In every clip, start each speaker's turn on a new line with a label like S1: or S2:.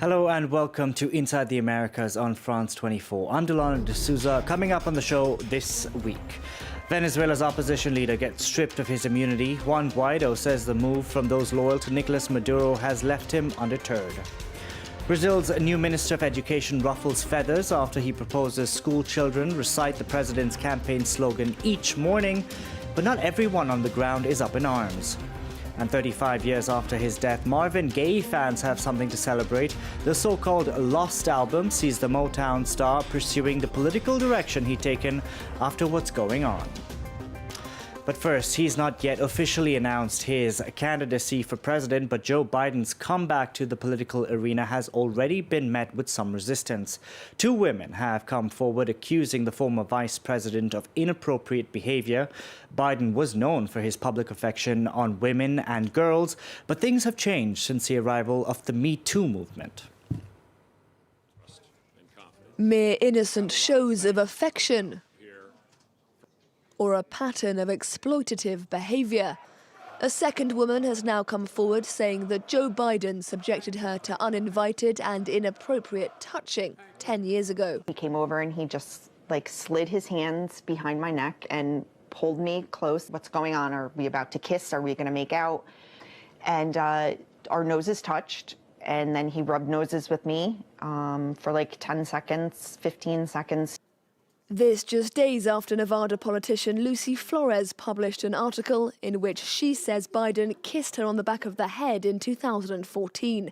S1: Hello and welcome to Inside the Americas on France 24. I'm Delano de Souza. Coming up on the show this week, Venezuela's opposition leader gets stripped of his immunity. Juan Guaido says the move from those loyal to Nicolas Maduro has left him undeterred. Brazil's new Minister of Education ruffles feathers after he proposes school children recite the president's campaign slogan each morning, but not everyone on the ground is up in arms. And 35 years after his death, MARVIN GAYE fans have something to celebrate. The so-called Lost album sees the Motown star pursuing the political direction he'd taken after what's going on. But first, he's not yet officially announced his candidacy for president, but Joe Biden's comeback to the political arena has already been met with some resistance. Two women have come forward accusing the former vice president of inappropriate behavior. Biden was known for his public affection on women and girls, but things have changed since the arrival of the Me Too movement.
S2: Mere innocent shows of affection, or a pattern of exploitative behavior. A second woman has now come forward saying that Joe Biden subjected her to uninvited and inappropriate touching 10 years ago.
S3: He came over and he just slid his hands behind my neck and pulled me close. What's going on? Are we about to kiss? Are we going to make out? And our noses touched, and then he rubbed noses with me for 10 seconds, 15 seconds.
S2: This just days after Nevada politician Lucy Flores published an article in which she says Biden kissed her on the back of the head in 2014.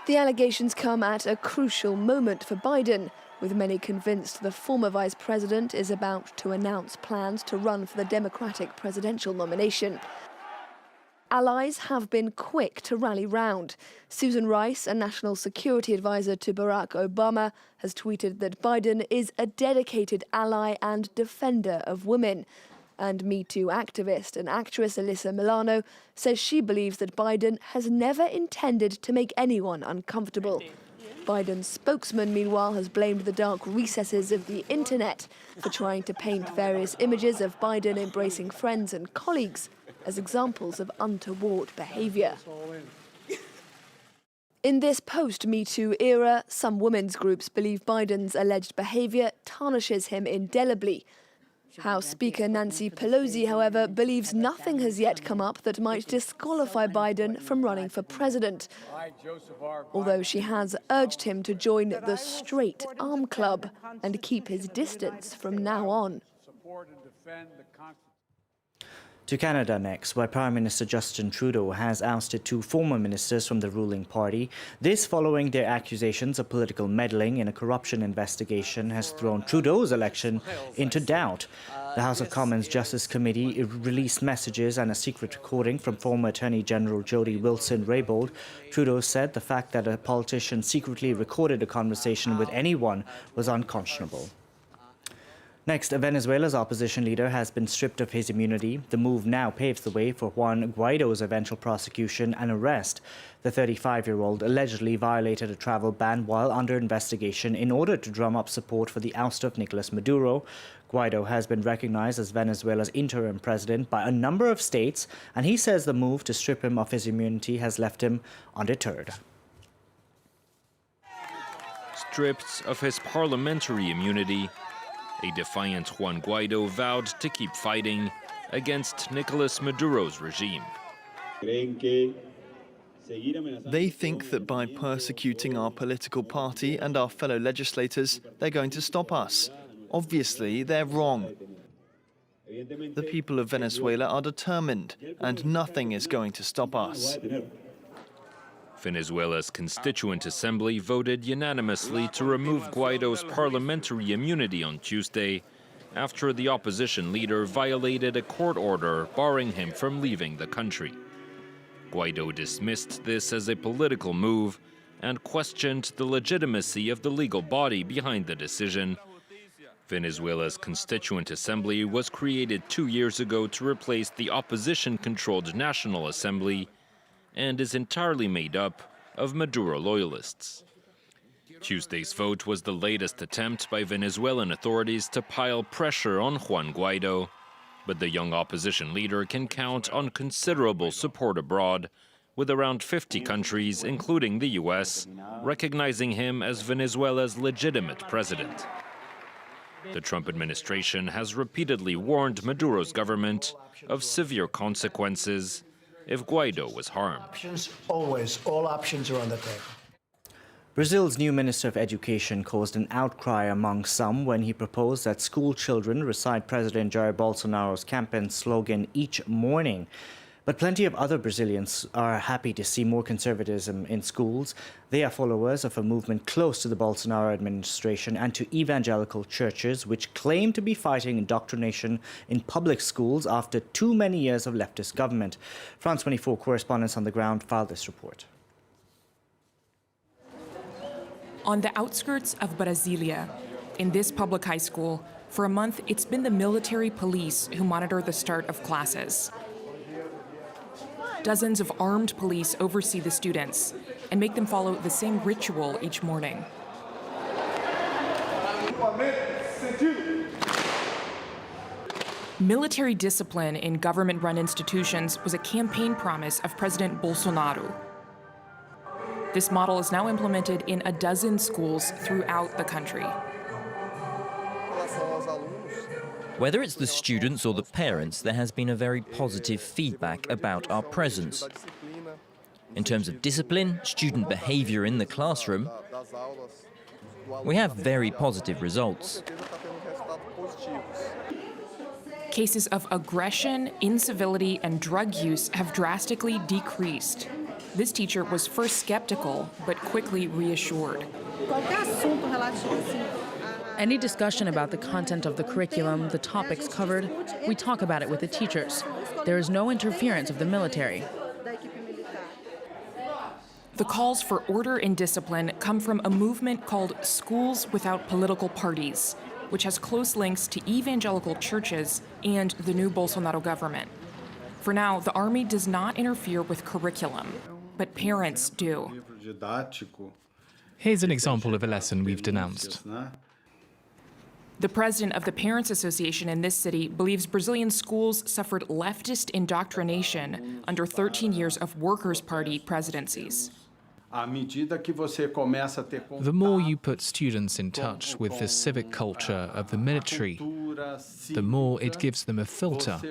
S2: The allegations come at a crucial moment for Biden, with many convinced the former vice president is about to announce plans to run for the Democratic presidential nomination. Allies have been quick to rally round. Susan Rice, a national security advisor to Barack Obama, has tweeted that Biden is a dedicated ally and defender of women. And Me Too activist and actress Alyssa Milano says she believes that Biden has never intended to make anyone uncomfortable. Biden's spokesman, meanwhile, has blamed the dark recesses of the internet for trying to paint various images of Biden embracing friends and colleagues as examples of untoward behavior. In this post-Me Too era, some women's groups believe Biden's alleged behavior tarnishes him indelibly. House Speaker Nancy Pelosi, however, believes nothing has yet come up that might disqualify Biden from running for president, although she has urged him to join the straight arm club and keep his distance from now on.
S1: To Canada next, where Prime Minister Justin Trudeau has ousted two former ministers from the ruling party. This following their accusations of political meddling in a corruption investigation has thrown Trudeau's election into doubt. The House of Commons Justice Committee released messages and a secret recording from former Attorney General Jody Wilson-Raybould. Trudeau said the fact that a politician secretly recorded a conversation with anyone was unconscionable. Next, Venezuela's opposition leader has been stripped of his immunity. The move now paves the way for Juan Guaido's eventual prosecution and arrest. The 35-year-old allegedly violated a travel ban while under investigation in order to drum up support for the oust of Nicolas Maduro. Guaido has been recognized as Venezuela's interim president by a number of states, and he says the move to strip him of his immunity has left him undeterred.
S4: Stripped of his parliamentary immunity, a defiant Juan Guaido vowed to keep fighting against Nicolas Maduro's regime.
S5: They think that by persecuting our political party and our fellow legislators, they're going to stop us. Obviously, they're wrong. The people of Venezuela are determined, and nothing is going to stop us.
S4: Venezuela's Constituent Assembly voted unanimously to remove Guaido's parliamentary immunity on Tuesday after the opposition leader violated a court order barring him from leaving the country. Guaido dismissed this as a political move and questioned the legitimacy of the legal body behind the decision. Venezuela's Constituent Assembly was created 2 years ago to replace the opposition-controlled National Assembly and is entirely made up of Maduro loyalists. Tuesday's vote was the latest attempt by Venezuelan authorities to pile pressure on Juan Guaido, but the young opposition leader can count on considerable support abroad, with around 50 countries, including the US, recognizing him as Venezuela's legitimate president. The Trump administration has repeatedly warned Maduro's government of severe consequences if Guaido was harmed.
S6: Always, all options are on the table.
S1: Brazil's new Minister of Education caused an outcry among some when he proposed that school children recite President Jair Bolsonaro's campaign slogan each morning. But plenty of other Brazilians are happy to see more conservatism in schools. They are followers of a movement close to the Bolsonaro administration and to evangelical churches, which claim to be fighting indoctrination in public schools after too many years of leftist government. France 24 correspondents on the ground filed this report.
S7: On the outskirts of Brasilia, in this public high school, for a month it's been the military police who monitor the start of classes. Dozens of armed police oversee the students and make them follow the same ritual each morning. Military discipline in government-run institutions was a campaign promise of President Bolsonaro. This model is now implemented in a dozen schools throughout the country.
S8: Whether it's the students or the parents, there has been a very positive feedback about our presence. In terms of discipline, student behavior in the classroom, we have very positive results.
S7: Cases of aggression, incivility, and drug use have drastically decreased. This teacher was first skeptical, but quickly reassured.
S9: Any discussion about the content of the curriculum, the topics covered, we talk about it with the teachers. There is no interference of the military.
S7: The calls for order and discipline come from a movement called Schools Without Political Parties, which has close links to evangelical churches and the new Bolsonaro government. For now, the army does not interfere with curriculum, but parents do.
S10: Here's an example of a lesson we've denounced.
S7: The president of the Parents Association in this city believes Brazilian schools suffered leftist indoctrination under 13 years of Workers' Party presidencies.
S10: The more you put students in touch with the civic culture of the military, the more it gives them a filter.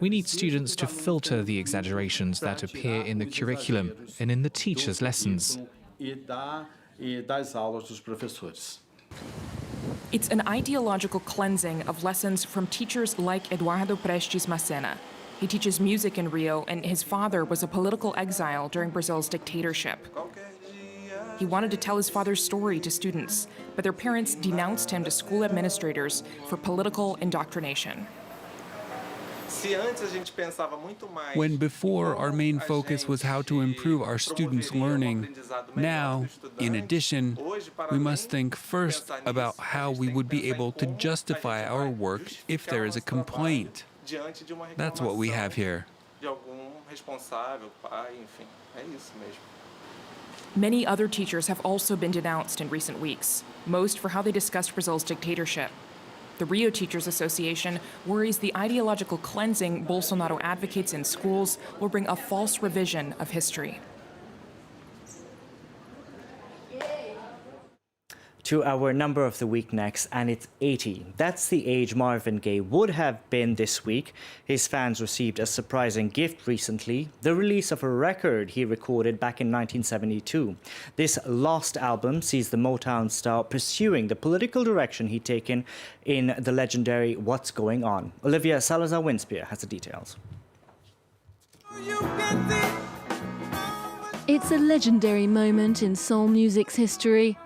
S10: We need students to filter the exaggerations that appear in the curriculum and in the teachers' lessons.
S7: It's an ideological cleansing of lessons from teachers like EDUARDO PRESTES MASSENA. He teaches music in Rio, and his father was a political exile during Brazil's dictatorship. He wanted to tell his father's story to students, but their parents denounced him to school administrators for political indoctrination.
S11: When before our main focus was how to improve our students' learning, now, in addition, we must think first about how we would be able to justify our work if there is a complaint. That's what we have here.
S7: Many other teachers have also been denounced in recent weeks, most for how they discussed Brazil's dictatorship. The Rio Teachers Association worries the ideological cleansing Bolsonaro advocates in schools will bring a false revision of history.
S1: To our number of the week next, and it's 80. That's the age Marvin Gaye would have been this week. His fans received a surprising gift recently, the release of a record he recorded back in 1972. This lost album sees the Motown star pursuing the political direction he'd taken in the legendary What's Going On. Olivia Salazar-Winspear has the details.
S2: It's a legendary moment in soul music's history.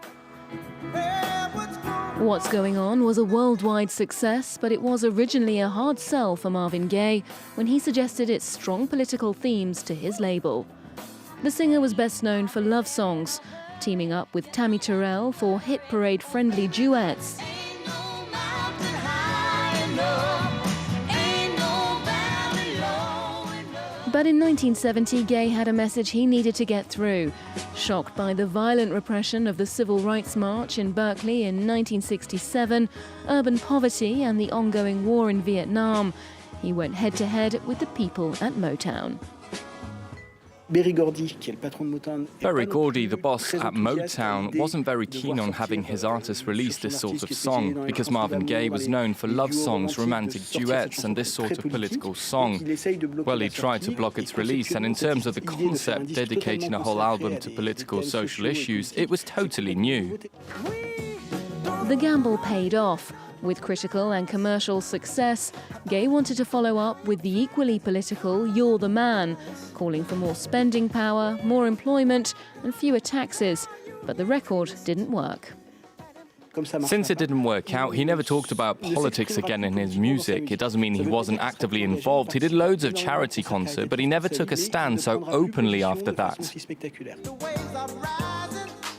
S2: What's Going On was a worldwide success, but it was originally a hard sell for Marvin Gaye when he suggested its strong political themes to his label. The singer was best known for love songs, teaming up with Tammy Terrell for hit parade-friendly duets. But in 1970, Gaye had a message he needed to get through. Shocked by the violent repression of the Civil Rights March in Berkeley in 1967, urban poverty and the ongoing war in Vietnam, He went head-to-head with the people at Motown.
S12: Berry Gordy, the boss at Motown, wasn't very keen on having his artists release this sort of song because Marvin Gaye was known for love songs, romantic duets and this sort of political song. Well, he tried to block its release, and in terms of the concept, dedicating a whole album to political social issues, it was totally new.
S2: The gamble paid off. With critical and commercial success, Gaye wanted to follow up with the equally political You're the Man, calling for more spending power, more employment and fewer taxes. But the record didn't work.
S12: Since it didn't work out, he never talked about politics again in his music. It doesn't mean he wasn't actively involved. He did loads of charity concerts, but he never took a stand so openly after that.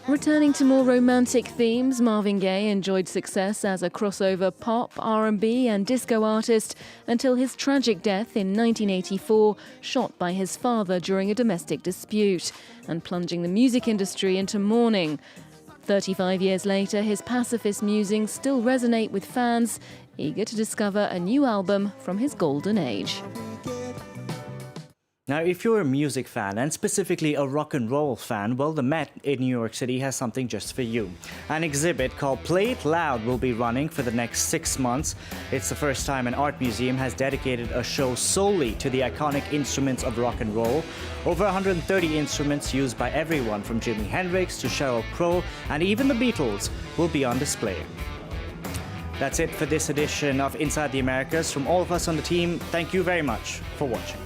S2: Returning to more romantic themes, Marvin Gaye enjoyed success as a crossover pop, R&B and disco artist until his tragic death in 1984, shot by his father during a domestic dispute, and plunging the music industry into mourning. 35 years later, his pacifist musings still resonate with fans, eager to discover a new album from his golden age.
S1: Now, if you're a music fan, and specifically a rock and roll fan, well, the Met in New York City has something just for you. An exhibit called Play It Loud will be running for the next 6 months. It's the first time an art museum has dedicated a show solely to the iconic instruments of rock and roll. Over 130 instruments used by everyone from Jimi Hendrix to Sheryl Crow and even the Beatles will be on display. That's it for this edition of Inside the Americas. From all of us on the team, thank you very much for watching.